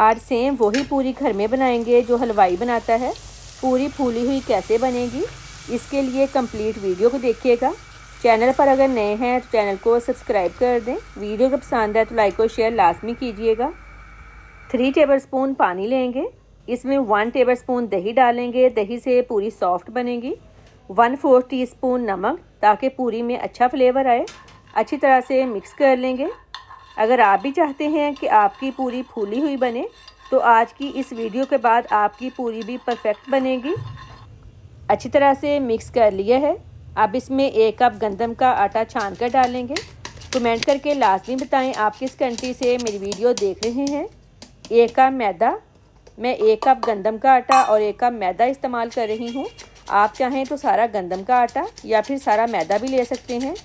आज सेम वही पूरी घर में बनाएंगे जो हलवाई बनाता है। पूरी फूली हुई कैसे बनेगी, इसके लिए कंप्लीट वीडियो को देखिएगा। चैनल पर अगर नए हैं तो चैनल को सब्सक्राइब कर दें। वीडियो अगर पसंद है तो लाइक और शेयर लाजमी कीजिएगा। 3 टेबलस्पून पानी लेंगे, इसमें 1 टेबलस्पून दही डालेंगे, दही से पूरी सॉफ्ट बनेगी। 1/4 टीस्पून नमक, ताकि पूरी में अच्छा फ्लेवर आए। अच्छी तरह से मिक्स कर लेंगे। अगर आप भी चाहते हैं कि आपकी पूरी फूली हुई बने तो आज की इस वीडियो के बाद आपकी पूरी भी परफेक्ट बनेगी। अच्छी तरह से मिक्स कर लिया है। अब इसमें 1 कप गंदम का आटा छान कर डालेंगे। कमेंट करके लाजमी बताएं आप किस कंट्री से मेरी वीडियो देख रहे हैं। 1 कप मैदा, मैं 1 कप गंदम का आटा और 1 कप मैदा इस्तेमाल कर रही हूँ। आप चाहें तो सारा गंदम का आटा या फिर सारा मैदा भी ले सकते हैं।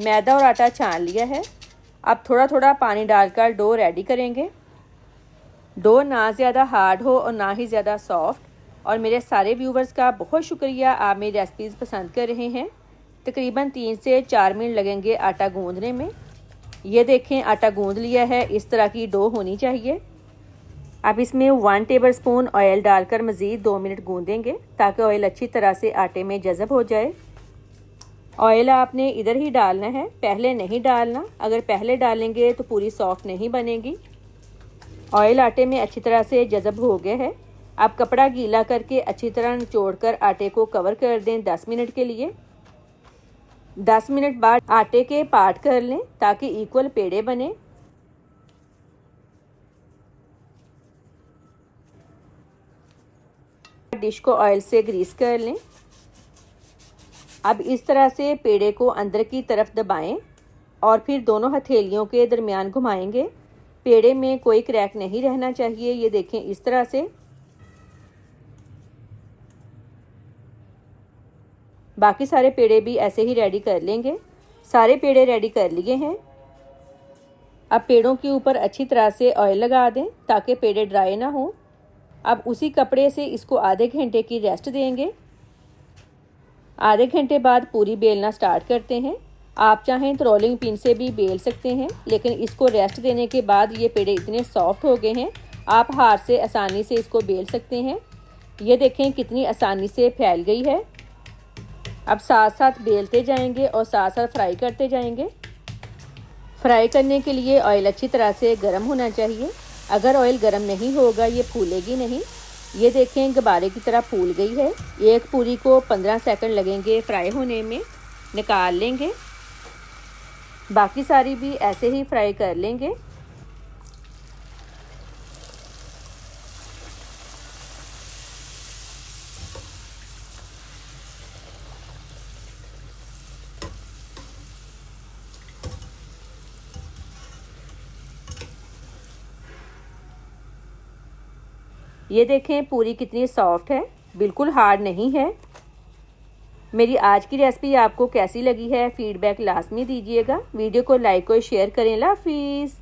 मैदा और आटा छान लिया है। अब थोड़ा थोड़ा पानी डालकर डो रेडी करेंगे। डो ना ज़्यादा हार्ड हो और ना ही ज़्यादा सॉफ्ट। और मेरे सारे व्यूवर्स का बहुत शुक्रिया, आप मेरी रेसिपीज़ पसंद कर रहे हैं। तकरीबन 3 से 4 मिनट लगेंगे आटा गूंदने में। ये देखें, आटा गूंद लिया है। इस तरह की डो होनी चाहिए। अब इसमें 1 टेबलस्पून ऑयल डालकर मज़ीद 2 मिनट गूंदेंगे ताकि ऑयल अच्छी तरह से आटे में जज़ब हो जाए। ऑयल आपने इधर ही डालना है, पहले नहीं डालना। अगर पहले डालेंगे तो पूरी सॉफ्ट नहीं बनेगी। ऑयल आटे में अच्छी तरह से जज़ब हो गया है। अब कपड़ा गीला करके अच्छी तरह निचोड़कर आटे को कवर कर दें 10 मिनट के लिए। 10 मिनट बाद आटे के पार्ट कर लें ताकि इक्वल पेड़े बने। डिश को ऑयल से ग्रीस कर लें। अब इस तरह से पेड़े को अंदर की तरफ दबाएं और फिर दोनों हथेलियों के दरमियान घुमाएंगे। पेड़े में कोई क्रैक नहीं रहना चाहिए। ये देखें, इस तरह से। बाकी सारे पेड़े भी ऐसे ही रेडी कर लेंगे। सारे पेड़े रेडी कर लिए हैं। अब पेड़ों के ऊपर अच्छी तरह से ऑयल लगा दें ताकि पेड़े ड्राई ना हो। अब उसी कपड़े से इसको आधे घंटे की रेस्ट देंगे। आधे घंटे बाद पूरी बेलना स्टार्ट करते हैं। आप चाहें तो रोलिंग पिन से भी बेल सकते हैं, लेकिन इसको रेस्ट देने के बाद ये पेड़े इतने सॉफ्ट हो गए हैं, आप हाथ से आसानी से इसको बेल सकते हैं। ये देखें कितनी आसानी से फैल गई है। अब साथ साथ बेलते जाएंगे और साथ साथ फ्राई करते जाएंगे। फ्राई करने के लिए ऑयल अच्छी तरह से गर्म होना चाहिए। अगर ऑयल गर्म नहीं होगा ये फूलेगी नहीं। ये देखें, गुब्बारे की तरह फूल गई है। एक पूरी को 15 सेकंड लगेंगे फ्राई होने में। निकाल लेंगे। बाकी सारी भी ऐसे ही फ्राई कर लेंगे। ये देखें पूरी कितनी सॉफ्ट है, बिल्कुल हार्ड नहीं है। मेरी आज की रेसिपी आपको कैसी लगी है, फीडबैक लाजमी दीजिएगा। वीडियो को लाइक और शेयर करें। अल्लाह हाफिज़।